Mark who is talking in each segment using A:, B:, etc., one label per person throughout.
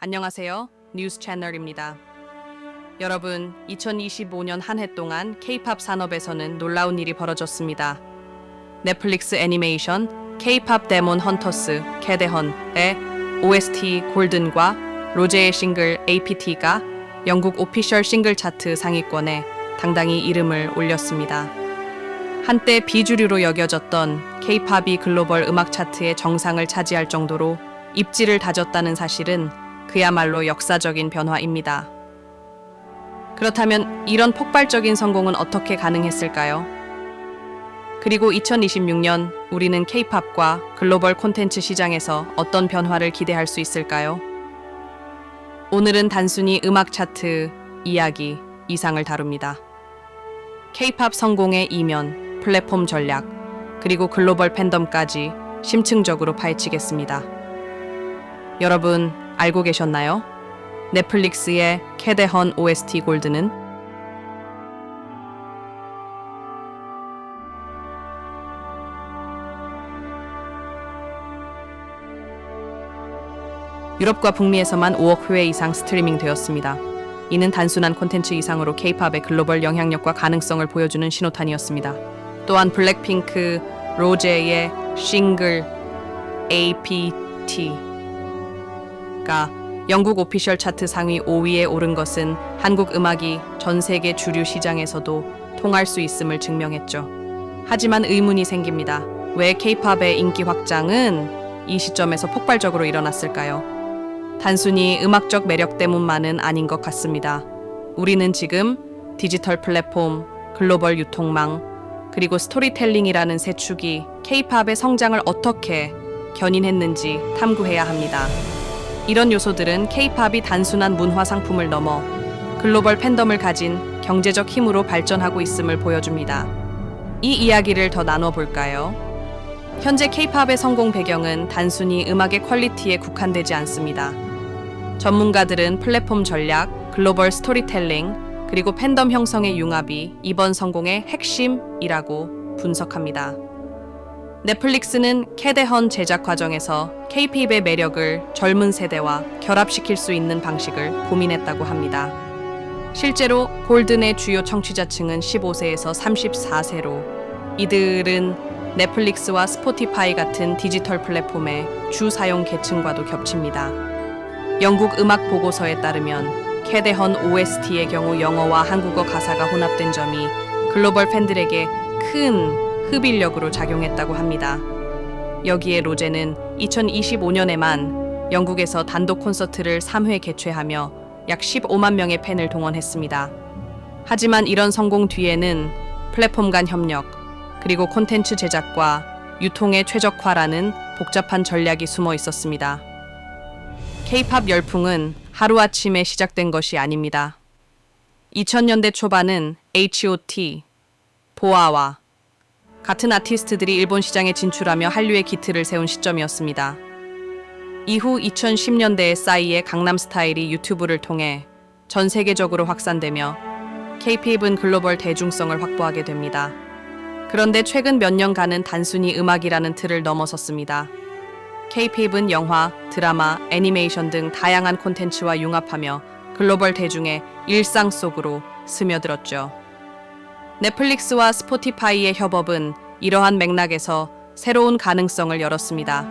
A: 안녕하세요. 뉴스 채널입니다. 여러분, 2025년 한 해 동안 K-팝 산업에서는 놀라운 일이 벌어졌습니다. 넷플릭스 애니메이션 K-팝 데몬 헌터스 캐데헌의 OST 골든과 로제의 싱글 APT가 영국 오피셜 싱글 차트 상위권에 당당히 이름을 올렸습니다. 한때 비주류로 여겨졌던 K-팝이 글로벌 음악 차트의 정상을 차지할 정도로 입지를 다졌다는 사실은 그야말로 역사적인 변화입니다. 그렇다면 이런 폭발적인 성공은 어떻게 가능했을까요? 그리고 2026년 우리는 K-팝과 글로벌 콘텐츠 시장에서 어떤 변화를 기대할 수 있을까요? 오늘은 단순히 음악 차트 이야기 이상을 다룹니다. K-팝 성공의 이면, 플랫폼 전략, 그리고 글로벌 팬덤까지 심층적으로 파헤치겠습니다. 여러분, 알고 계셨나요? 넷플릭스의 캐데헌 OST 골드는 유럽과 북미에서만 5억 회 이상 스트리밍 되었습니다. 이는 단순한 콘텐츠 이상으로 K-팝의 글로벌 영향력과 가능성을 보여주는 신호탄이었습니다. 또한 블랙핑크 로제의 싱글 APT 가 영국 오피셜 차트 상위 5위에 오른 것은 한국 음악이 전 세계 주류 시장에서도 통할 수 있음을 증명했죠. 하지만 의문이 생깁니다. 왜 K-팝의 인기 확장은 이 시점에서 폭발적으로 일어났을까요? 단순히 음악적 매력 때문만은 아닌 것 같습니다. 우리는 지금 디지털 플랫폼, 글로벌 유통망, 그리고 스토리텔링이라는 세 축이 K-팝의 성장을 어떻게 견인했는지 탐구해야 합니다. 이런 요소들은 K-팝이 단순한 문화 상품을 넘어 글로벌 팬덤을 가진 경제적 힘으로 발전하고 있음을 보여줍니다. 이 이야기를 더 나눠볼까요? 현재 K-팝의 성공 배경은 단순히 음악의 퀄리티에 국한되지 않습니다. 전문가들은 플랫폼 전략, 글로벌 스토리텔링, 그리고 팬덤 형성의 융합이 이번 성공의 핵심이라고 분석합니다. 넷플릭스는 캐데헌 제작 과정에서 K-팝의 매력을 젊은 세대와 결합시킬 수 있는 방식을 고민했다고 합니다. 실제로 골든의 주요 청취자층은 15세에서 34세로 이들은 넷플릭스와 스포티파이 같은 디지털 플랫폼의 주 사용 계층과도 겹칩니다. 영국 음악 보고서에 따르면 캐데헌 OST의 경우 영어와 한국어 가사가 혼합된 점이 글로벌 팬들에게 큰 흡인력으로 작용했다고 합니다. 여기에 로제는 2025년에만 영국에서 단독 콘서트를 3회 개최하며 약 15만 명의 팬을 동원했습니다. 하지만 이런 성공 뒤에는 플랫폼 간 협력, 그리고 콘텐츠 제작과 유통의 최적화라는 복잡한 전략이 숨어 있었습니다. K-팝 열풍은 하루아침에 시작된 것이 아닙니다. 2000년대 초반은 H.O.T, 보아와 같은 아티스트들이 일본 시장에 진출하며 한류의 기틀을 세운 시점이었습니다. 이후 2010년대에 싸이의 강남스타일이 유튜브를 통해 전 세계적으로 확산되며 K-팝은 글로벌 대중성을 확보하게 됩니다. 그런데 최근 몇 년간은 단순히 음악이라는 틀을 넘어섰습니다. K-팝은 영화, 드라마, 애니메이션 등 다양한 콘텐츠와 융합하며 글로벌 대중의 일상 속으로 스며들었죠. 넷플릭스와 스포티파이의 협업은 이러한 맥락에서 새로운 가능성을 열었습니다.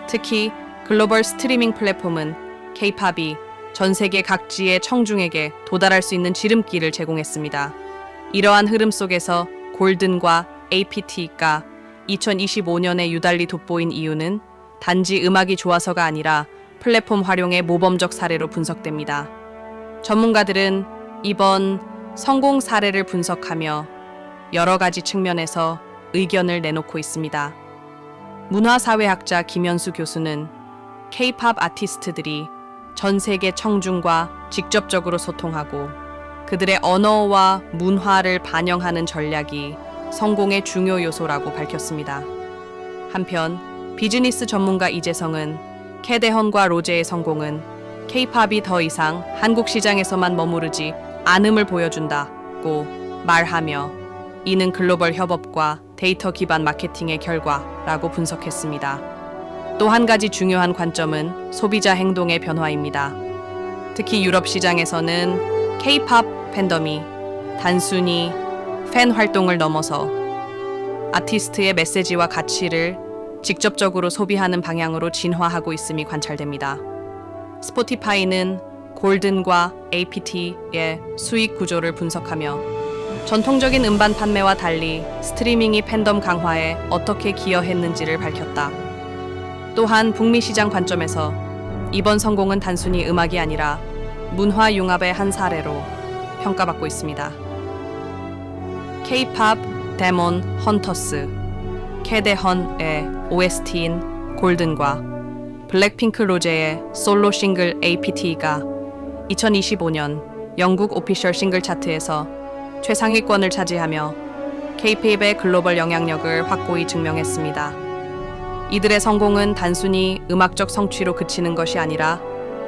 A: 특히 글로벌 스트리밍 플랫폼은 K-팝이 전 세계 각지의 청중에게 도달할 수 있는 지름길을 제공했습니다. 이러한 흐름 속에서 골든과 APT가 2025년에 유달리 돋보인 이유는 단지 음악이 좋아서가 아니라 플랫폼 활용의 모범적 사례로 분석됩니다. 전문가들은 이번 성공 사례를 분석하며 여러 가지 측면에서 의견을 내놓고 있습니다. 문화사회학자 김현수 교수는 K-팝 아티스트들이 전 세계 청중과 직접적으로 소통하고 그들의 언어와 문화를 반영하는 전략이 성공의 중요 요소라고 밝혔습니다. 한편 비즈니스 전문가 이재성은 캐데헌과 로제의 성공은 K-팝이 더 이상 한국 시장에서만 머무르지 않음을 보여준다고 말하며 이는 글로벌 협업과 데이터 기반 마케팅의 결과라고 분석했습니다. 또 한 가지 중요한 관점은 소비자 행동의 변화입니다. 특히 유럽 시장에서는 K-팝 팬덤이 단순히 팬 활동을 넘어서 아티스트의 메시지와 가치를 직접적으로 소비하는 방향으로 진화하고 있음이 관찰됩니다. 스포티파이는 골든과 APT의 수익 구조를 분석하며 전통적인 음반 판매와 달리 스트리밍이 팬덤 강화에 어떻게 기여했는지를 밝혔다. 또한 북미 시장 관점에서 이번 성공은 단순히 음악이 아니라 문화 융합의 한 사례로 평가받고 있습니다. K-팝 데몬 헌터스, 캐데헌의 OST인 골든과 블랙핑크 로제의 솔로 싱글 APT가 2025년 영국 오피셜 싱글 차트에서 최상위권을 차지하며 K-팝의 글로벌 영향력을 확고히 증명했습니다. 이들의 성공은 단순히 음악적 성취로 그치는 것이 아니라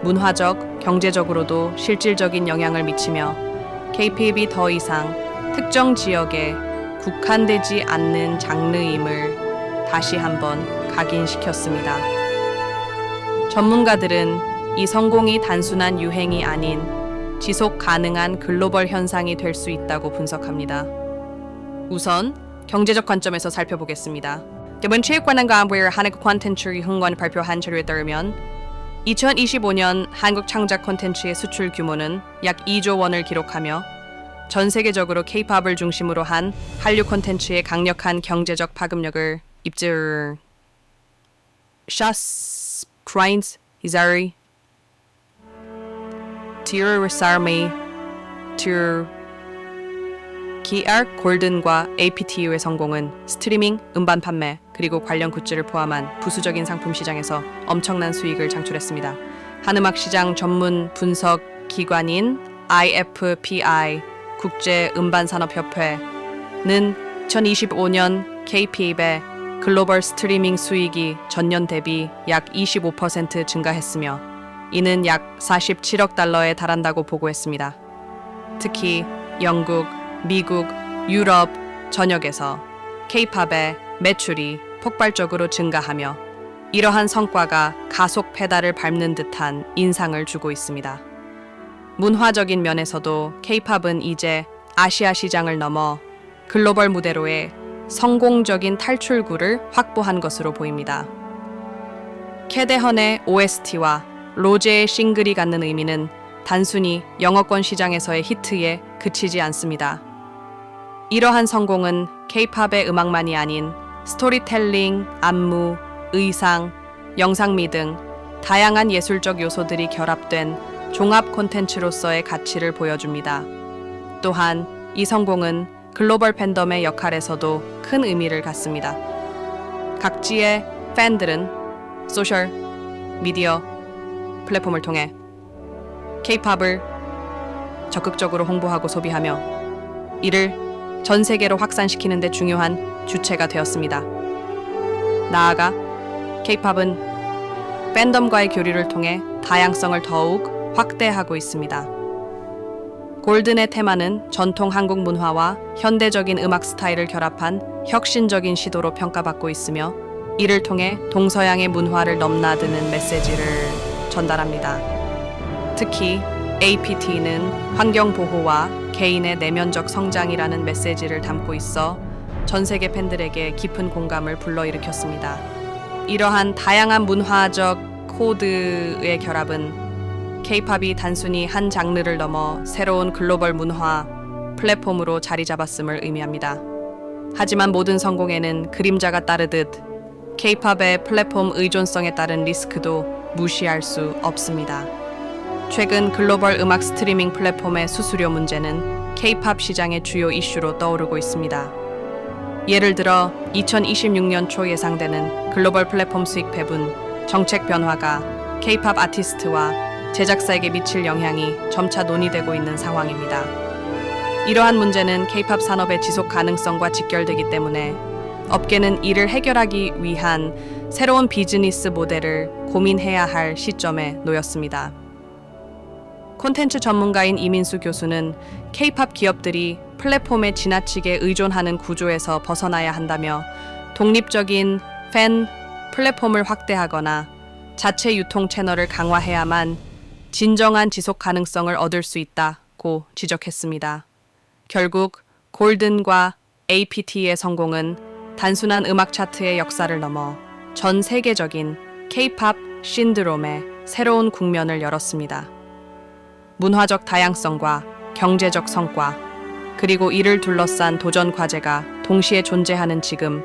A: 문화적, 경제적으로도 실질적인 영향을 미치며 K-팝이 더 이상 특정 지역에 국한되지 않는 장르임을 다시 한번 각인시켰습니다. 전문가들은 이 성공이 단순한 유행이 아닌 지속 가능한 글로벌 현상이 될 수 있다고 분석합니다. 우선 경제적 관점에서 살펴보겠습니다. 이번 체육관광부의 한국 콘텐츠의 흥관 발표한 자료에 따르면 2025년 한국 창작 콘텐츠의 수출 규모는 약 2조 원을 기록하며 전 세계적으로 K-팝을 중심으로 한 한류 콘텐츠의 강력한 경제적 파급력을 입증. 샤스 크라인스 이자리 티르 사르메이 티르 기알 골든과 APTU의 성공은 스트리밍, 음반 판매, 그리고 관련 굿즈를 포함한 부수적인 상품 시장에서 엄청난 수익을 창출했습니다. 한음악 시장 전문 분석 기관인 IFPI 국제음반산업협회는 2025년 K-팝의 글로벌 스트리밍 수익이 전년 대비 약 25% 증가했으며 이는 약 47억 달러에 달한다고 보고했습니다. 특히 영국, 미국, 유럽 전역에서 K-팝의 매출이 폭발적으로 증가하며 이러한 성과가 가속 페달을 밟는 듯한 인상을 주고 있습니다. 문화적인 면에서도 K-팝은 이제 아시아 시장을 넘어 글로벌 무대로의 성공적인 탈출구를 확보한 것으로 보입니다. 캐데헌의 OST와 로제의 싱글이 갖는 의미는 단순히 영어권 시장에서의 히트에 그치지 않습니다. 이러한 성공은 K-팝의 음악만이 아닌 스토리텔링, 안무, 의상, 영상미 등 다양한 예술적 요소들이 결합된 종합 콘텐츠로서의 가치를 보여줍니다. 또한 이 성공은 글로벌 팬덤의 역할에서도 큰 의미를 갖습니다. 각지의 팬들은 소셜 미디어 플랫폼을 통해 K-팝을 적극적으로 홍보하고 소비하며 이를 전 세계로 확산시키는 데 중요한 주체가 되었습니다. 나아가 K-팝은 팬덤과의 교류를 통해 다양성을 더욱 확대하고 있습니다. 골든의 테마는 전통 한국 문화와 현대적인 음악 스타일을 결합한 혁신적인 시도로 평가받고 있으며 이를 통해 동서양의 문화를 넘나드는 메시지를 전달합니다. 특히 APT는 환경 보호와 개인의 내면적 성장이라는 메시지를 담고 있어 전 세계 팬들에게 깊은 공감을 불러일으켰습니다. 이러한 다양한 문화적 코드의 결합은 K-팝이 단순히 한 장르를 넘어 새로운 글로벌 문화 플랫폼으로 자리 잡았음을 의미합니다. 하지만 모든 성공에는 그림자가 따르듯 K-팝의 플랫폼 의존성에 따른 리스크도 무시할 수 없습니다. 최근 글로벌 음악 스트리밍 플랫폼의 수수료 문제는 K-팝 시장의 주요 이슈로 떠오르고 있습니다. 예를 들어 2026년 초 예상되는 글로벌 플랫폼 수익 배분, 정책 변화가 K-팝 아티스트와 제작사에게 미칠 영향이 점차 논의되고 있는 상황입니다. 이러한 문제는 K-팝 산업의 지속 가능성과 직결되기 때문에 업계는 이를 해결하기 위한 새로운 비즈니스 모델을 고민해야 할 시점에 놓였습니다. 콘텐츠 전문가인 이민수 교수는 K-팝 기업들이 플랫폼에 지나치게 의존하는 구조에서 벗어나야 한다며 독립적인 팬 플랫폼을 확대하거나 자체 유통 채널을 강화해야만 진정한 지속 가능성을 얻을 수 있다고 지적했습니다. 결국 골든과 APT의 성공은 단순한 음악 차트의 역사를 넘어 전 세계적인 K-팝 신드롬의 새로운 국면을 열었습니다. 문화적 다양성과 경제적 성과, 그리고 이를 둘러싼 도전 과제가 동시에 존재하는 지금,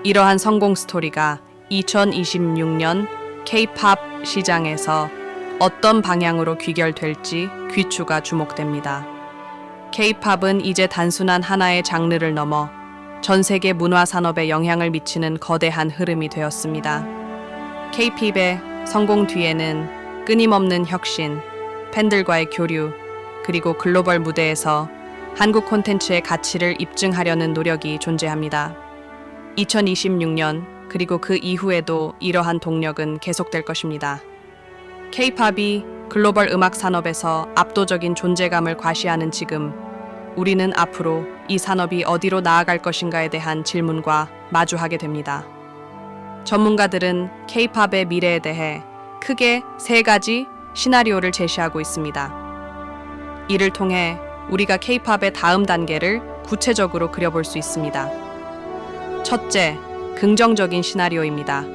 A: 이러한 성공 스토리가 2026년 K-팝 시장에서 어떤 방향으로 귀결될지 귀추가 주목됩니다. K-팝은 이제 단순한 하나의 장르를 넘어 전 세계 문화 산업에 영향을 미치는 거대한 흐름이 되었습니다. K-팝의 성공 뒤에는 끊임없는 혁신, 팬들과의 교류, 그리고 글로벌 무대에서 한국 콘텐츠의 가치를 입증하려는 노력이 존재합니다. 2026년 그리고 그 이후에도 이러한 동력은 계속될 것입니다. K-팝이 글로벌 음악 산업에서 압도적인 존재감을 과시하는 지금, 우리는 앞으로 이 산업이 어디로 나아갈 것인가에 대한 질문과 마주하게 됩니다. 전문가들은 K-팝의 미래에 대해 크게 세 가지 시나리오를 제시하고 있습니다. 이를 통해 우리가 K-팝의 다음 단계를 구체적으로 그려볼 수 있습니다. 첫째, 긍정적인 시나리오입니다.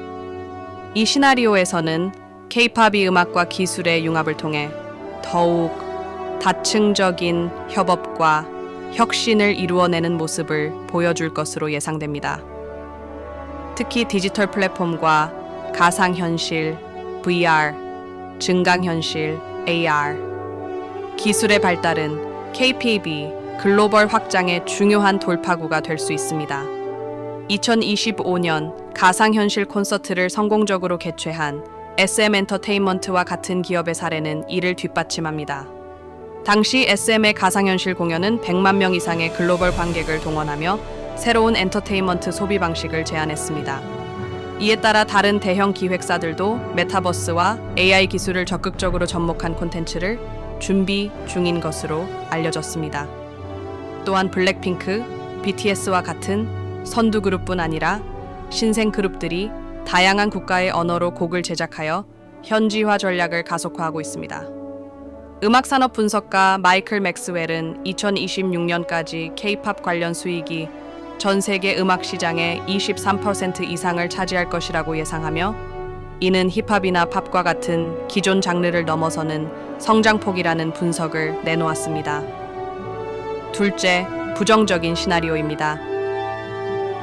A: 이 시나리오에서는 K-팝이 음악과 기술의 융합을 통해 더욱 다층적인 협업과 혁신을 이루어내는 모습을 보여줄 것으로 예상됩니다. 특히 디지털 플랫폼과 가상현실, VR, 증강현실, AR, 기술의 발달은 K-팝이 글로벌 확장의 중요한 돌파구가 될 수 있습니다. 2025년 가상현실 콘서트를 성공적으로 개최한 SM 엔터테인먼트와 같은 기업의 사례는 이를 뒷받침합니다. 당시 SM의 가상현실 공연은 100만 명 이상의 글로벌 관객을 동원하며 새로운 엔터테인먼트 소비 방식을 제안했습니다. 이에 따라 다른 대형 기획사들도 메타버스와 AI 기술을 적극적으로 접목한 콘텐츠를 준비 중인 것으로 알려졌습니다. 또한 블랙핑크, BTS와 같은 선두 그룹뿐 아니라 신생 그룹들이 다양한 국가의 언어로 곡을 제작하여 현지화 전략을 가속화하고 있습니다. 음악산업 분석가 마이클 맥스웰은 2026년까지 K-팝 관련 수익이 전 세계 음악 시장의 23% 이상을 차지할 것이라고 예상하며, 이는 힙합이나 팝과 같은 기존 장르를 넘어서는 성장폭이라는 분석을 내놓았습니다. 둘째, 부정적인 시나리오입니다.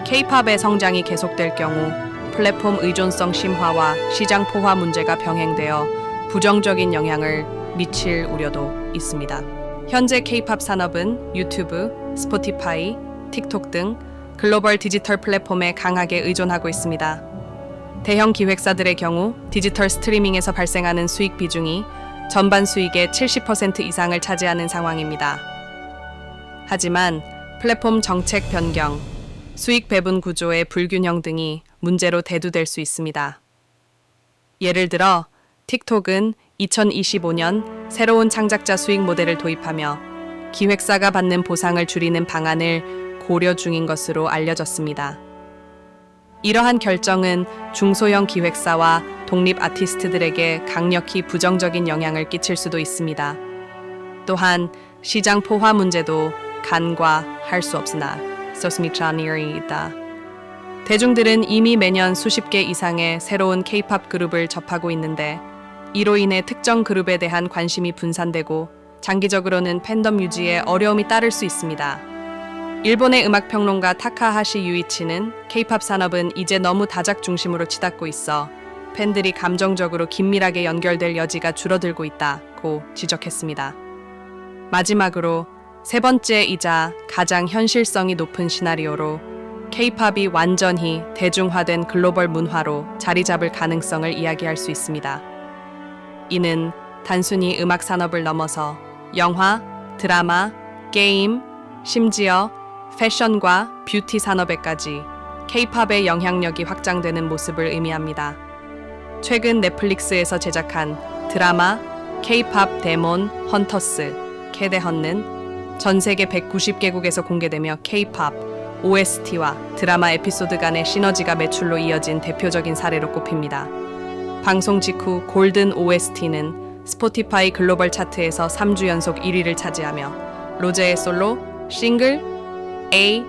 A: K-팝의 성장이 계속될 경우 플랫폼 의존성 심화와 시장 포화 문제가 병행되어 부정적인 영향을 미칠 우려도 있습니다. 현재 K-팝 산업은 유튜브, 스포티파이, 틱톡 등 글로벌 디지털 플랫폼에 강하게 의존하고 있습니다. 대형 기획사들의 경우 디지털 스트리밍에서 발생하는 수익 비중이 전반 수익의 70% 이상을 차지하는 상황입니다. 하지만 플랫폼 정책 변경, 수익 배분 구조의 불균형 등이 문제로 대두될 수 있습니다. 예를 들어 틱톡은 2025년 새로운 창작자 수익 모델을 도입하며 기획사가 받는 보상을 줄이는 방안을 고려 중인 것으로 알려졌습니다. 이러한 결정은 중소형 기획사와 독립 아티스트들에게 강력히 부정적인 영향을 끼칠 수도 있습니다. 또한 시장 포화 문제도 간과할 수 없으나 있다. 대중들은 이미 매년 수십 개 이상의 새로운 K-팝 그룹을 접하고 있는데, 이로 인해 특정 그룹에 대한 관심이 분산되고 장기적으로는 팬덤 유지에 어려움이 따를 수 있습니다. 일본의 음악평론가 타카하시 유이치는 K-팝 산업은 이제 너무 다작 중심으로 치닫고 있어 팬들이 감정적으로 긴밀하게 연결될 여지가 줄어들고 있다고 지적했습니다. 마지막으로 세 번째이자 가장 현실성이 높은 시나리오로 K-팝이 완전히 대중화된 글로벌 문화로 자리 잡을 가능성을 이야기할 수 있습니다. 이는 단순히 음악 산업을 넘어서 영화, 드라마, 게임, 심지어 패션과 뷰티 산업에까지 K-팝의 영향력이 확장되는 모습을 의미합니다. 최근 넷플릭스에서 제작한 드라마 K-팝 데몬 헌터스 캐데헌는 전 세계 190개국에서 공개되며 K-팝 OST와 드라마 에피소드 간의 시너지가 매출로 이어진 대표적인 사례로 꼽힙니다. 방송 직후 골든 OST는 스포티파이 글로벌 차트에서 3주 연속 1위를 차지하며 로제의 솔로 싱글 A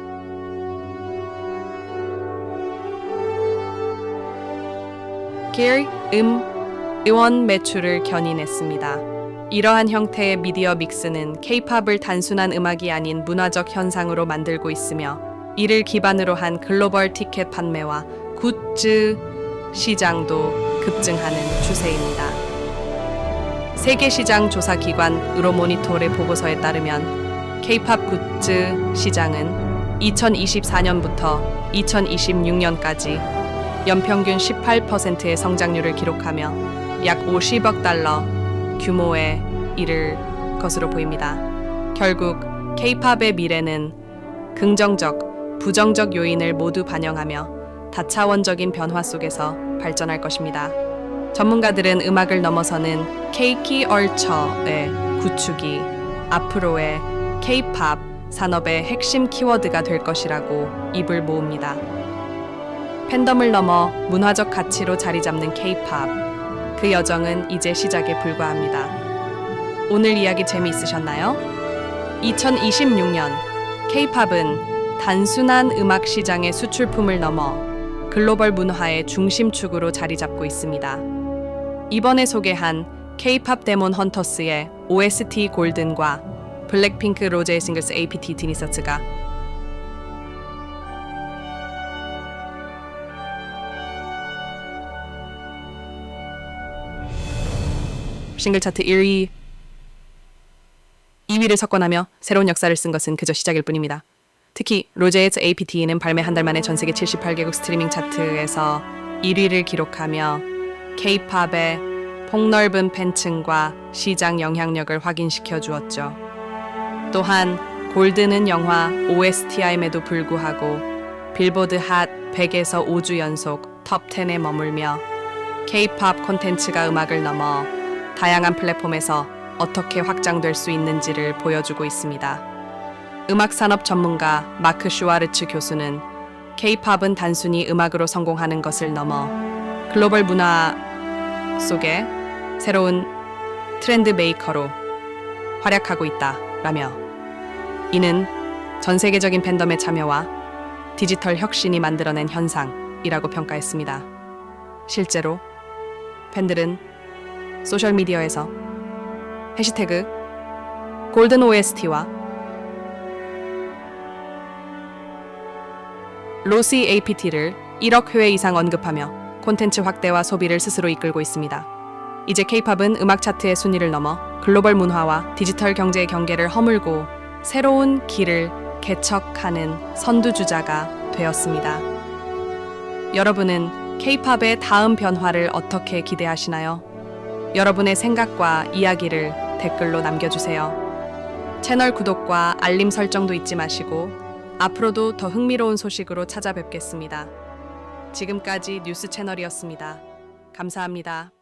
A: Gear 의원 매출을 견인했습니다. 이러한 형태의 미디어 믹스는 K-팝을 단순한 음악이 아닌 문화적 현상으로 만들고 있으며 이를 기반으로 한 글로벌 티켓 판매와 굿즈 시장도 급증하는 추세입니다. 세계 시장 조사 기관 유로모니터의 보고서에 따르면 K-팝 굿즈 시장은 2024년부터 2026년까지 연평균 18%의 성장률을 기록하며 약 50억 달러 규모에 이를 것으로 보입니다. 결국 K-팝의 미래는 긍정적, 부정적 요인을 모두 반영하며 다차원적인 변화 속에서 발전할 것입니다. 전문가들은 음악을 넘어서는 K-컬처의 구축이 앞으로의 K-팝 산업의 핵심 키워드가 될 것이라고 입을 모읍니다. 팬덤을 넘어 문화적 가치로 자리 잡는 K-팝. 그 여정은 이제 시작에 불과합니다. 오늘 이야기 재미있으셨나요? 2026년 K-팝은 단순한 음악 시장의 수출품을 넘어 글로벌 문화의 중심축으로 자리 잡고 있습니다. 이번에 소개한 K-팝 데몬 헌터스의 OST 골든과 블랙핑크 로제의 싱글스 APT 디니서츠가 싱글 차트 1위, 2위를 석권하며 새로운 역사를 쓴 것은 그저 시작일 뿐입니다. 특히 로제의 APT는 발매 한 달 만에 전 세계 78개국 스트리밍 차트에서 1위를 기록하며 K-팝의 폭넓은 팬층과 시장 영향력을 확인시켜 주었죠. 또한 골든은 영화 OST임에도 불구하고 빌보드 핫 100에서 5주 연속 톱 10에 머물며 K-팝 콘텐츠가 음악을 넘어 다양한 플랫폼에서 어떻게 확장될 수 있는지를 보여주고 있습니다. 음악산업 전문가 마크 슈와르츠 교수는 K-팝은 단순히 음악으로 성공하는 것을 넘어 글로벌 문화 속에 새로운 트렌드 메이커로 활약하고 있다라며 이는 전 세계적인 팬덤의 참여와 디지털 혁신이 만들어낸 현상이라고 평가했습니다. 실제로 팬들은 소셜미디어에서 해시태그 골든 OST와 로시 APT를 1억 회 이상 언급하며 콘텐츠 확대와 소비를 스스로 이끌고 있습니다. 이제 K-팝은 음악 차트의 순위를 넘어 글로벌 문화와 디지털 경제의 경계를 허물고 새로운 길을 개척하는 선두주자가 되었습니다. 여러분은 K-팝의 다음 변화를 어떻게 기대하시나요? 여러분의 생각과 이야기를 댓글로 남겨주세요. 채널 구독과 알림 설정도 잊지 마시고 앞으로도 더 흥미로운 소식으로 찾아뵙겠습니다. 지금까지 뉴스 채널이었습니다. 감사합니다.